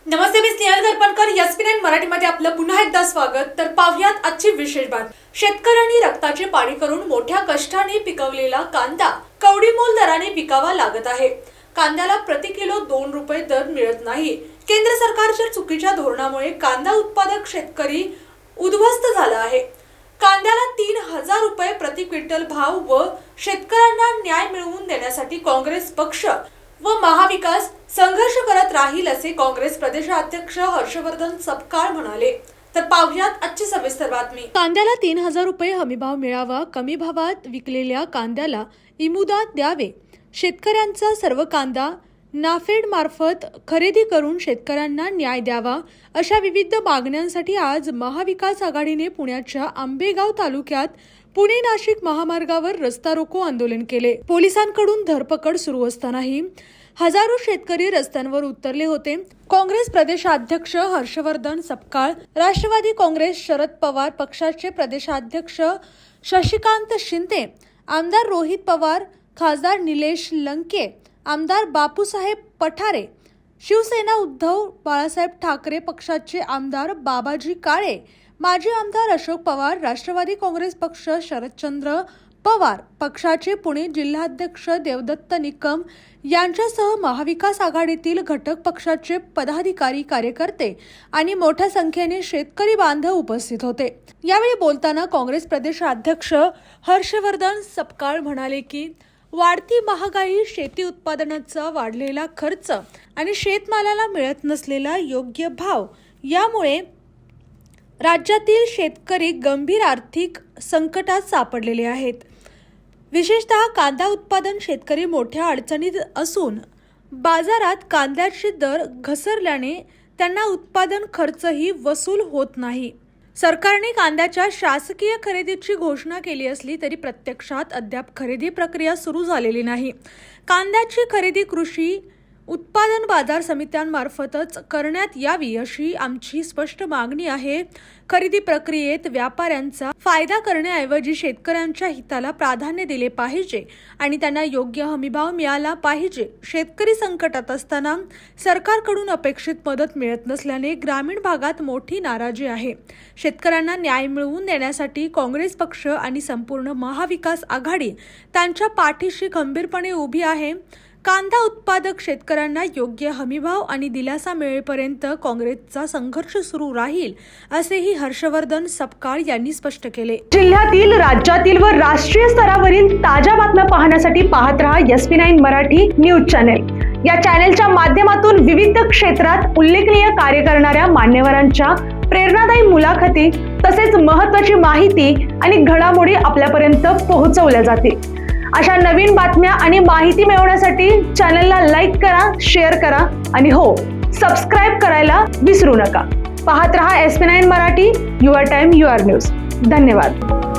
नमस्ते, मी स्नेहल दर्पणकर. एसपी9 मराठीमध्ये आपलं पुन्हा एकदा स्वागत. तर पाहुयात आजची विशेष बात. शेतकऱ्यांनी रक्ताचे पाणी करून मोठ्या कष्टाने पिकवलेला कांदा कवडीमोल दराने विकावा लागत आहे. कांद्याला प्रति किलो 2 रुपये दर मिळत नाही. केंद्र सरकारच्या चुकीच्या धोरणामुळे कांदा उत्पादक शेतकरी उद्ध्वस्त झाला आहे. कांद्याला 3000 रुपये प्रति क्विंटल भाव व शेतकऱ्यांना न्याय मिळवून देण्यासाठी काँग्रेस पक्ष व महाविकास संघर्ष करत राहील असे काँग्रेस प्रदेशाध्यक्ष हर्षवर्धन सपकाळ म्हणाले. तर पाहुयात आजची सविस्तर बातमी. कांद्याला 3000 रुपये हमीभाव मिळावा. कमी भावात विकलेल्या कांद्याला इमुदात द्यावे. शेतकऱ्यांचा सर्व कांदा नाफेड मार्फत खरेदी करून शेतकऱ्यांना न्याय द्यावा अशा विविध मागण्यांसाठी आज महाविकास आघाडीने पुण्याच्या आंबेगाव तालुक्यात पुणे नाशिक महामार्गावर रस्ता रोको आंदोलन केले. पोलिसांकडून धरपकड सुरू असतानाही हजारो शेतकरी रस्त्यांवर उतरले होते. काँग्रेस प्रदेशाध्यक्ष हर्षवर्धन सपकाळ, राष्ट्रवादी काँग्रेस शरद पवार पक्षाचे प्रदेशाध्यक्ष शशिकांत शिंदे, आमदार रोहित पवार, खासदार निलेश लंके, आमदार बापूसाहेब पठारे, शिवसेना उद्धव बाळासाहेब ठाकरे पक्षाचे आमदार बाबाजी काळे, माजी आमदार अशोक पवार, राष्ट्रवादी काँग्रेस पक्ष शरदचंद्र पवार पक्षाचे पुणे जिल्हाध्यक्ष देवदत्त निकम यांच्यासह महाविकास आघाडीतील घटक पक्षाचे पदाधिकारी, कार्यकर्ते आणि मोठ्या संख्येने शेतकरी बांधव उपस्थित होते. यावेळी बोलताना काँग्रेस प्रदेशाध्यक्ष हर्षवर्धन सपकाळ म्हणाले की वाढती महागाई, शेती उत्पादनाचा वाढलेला खर्च आणि शेतमालाला मिळत नसलेला योग्य भाव यामुळे राज्यातील शेतकरी गंभीर आर्थिक संकटात सापडलेले आहेत. विशेषतः कांदा उत्पादन शेतकरी मोठ्या अडचणीत असून बाजारात कांद्याचे दर घसरल्याने त्यांना उत्पादन खर्चही वसूल होत नाही. सरकारने कांद्याच्या शासकीय खरेदीची घोषणा केली असली तरी प्रत्यक्षात अद्याप खरेदी प्रक्रिया सुरू झालेली नाही. कांद्याची खरेदी कृषी उत्पादन बाजार समित्यांमार्फतच करण्यात यावी अशी आमची स्पष्ट मागणी आहे. खरेदी प्रक्रियेत व्यापाऱ्यांचा फायदा करण्याऐवजी शेतकऱ्यांच्या हिताला प्राधान्य दिले पाहिजे आणि त्यांना योग्य हमीभाव मिळाला पाहिजे. शेतकरी संकटात असताना सरकारकडून अपेक्षित मदत मिळत नसल्याने ग्रामीण भागात मोठी नाराजी आहे. शेतकऱ्यांना न्याय मिळवून देण्यासाठी काँग्रेस पक्ष आणि संपूर्ण महाविकास आघाडी त्यांच्या पाठीशी खंबीरपणे उभी आहे. कांदा उत्पादक शेतकऱ्यांना योग्य हमीभाव आणि दिलासा मिळेपर्यंत काँग्रेसचा संघर्ष सुरू राहील असेही हर्षवर्धन सपकाळ यांनी स्पष्ट केले. जिल्ह्यातील, राज्यातील व राष्ट्रीय स्तरावरील ताज्या बातम्या पाहण्यासाठी पाहत रहा एसपी9 मराठी न्यूज चॅनेल. या चॅनेलच्या माध्यमातून विविध क्षेत्रात उल्लेखनीय कार्य करणाऱ्या मान्यवरांच्या प्रेरणादायी मुलाखती तसेच महत्त्वाची माहिती आणि घडामोडी आपल्यापर्यंत पोहोचवल्या जातील. अशा नवीन बातम्या आणि माहिती मिळवण्यासाठी चॅनलला लाईक करा, शेअर करा आणि हो, सबस्क्राईब करायला विसरू नका. पाहत रहा एसपी9 Marathi, your time your news. धन्यवाद.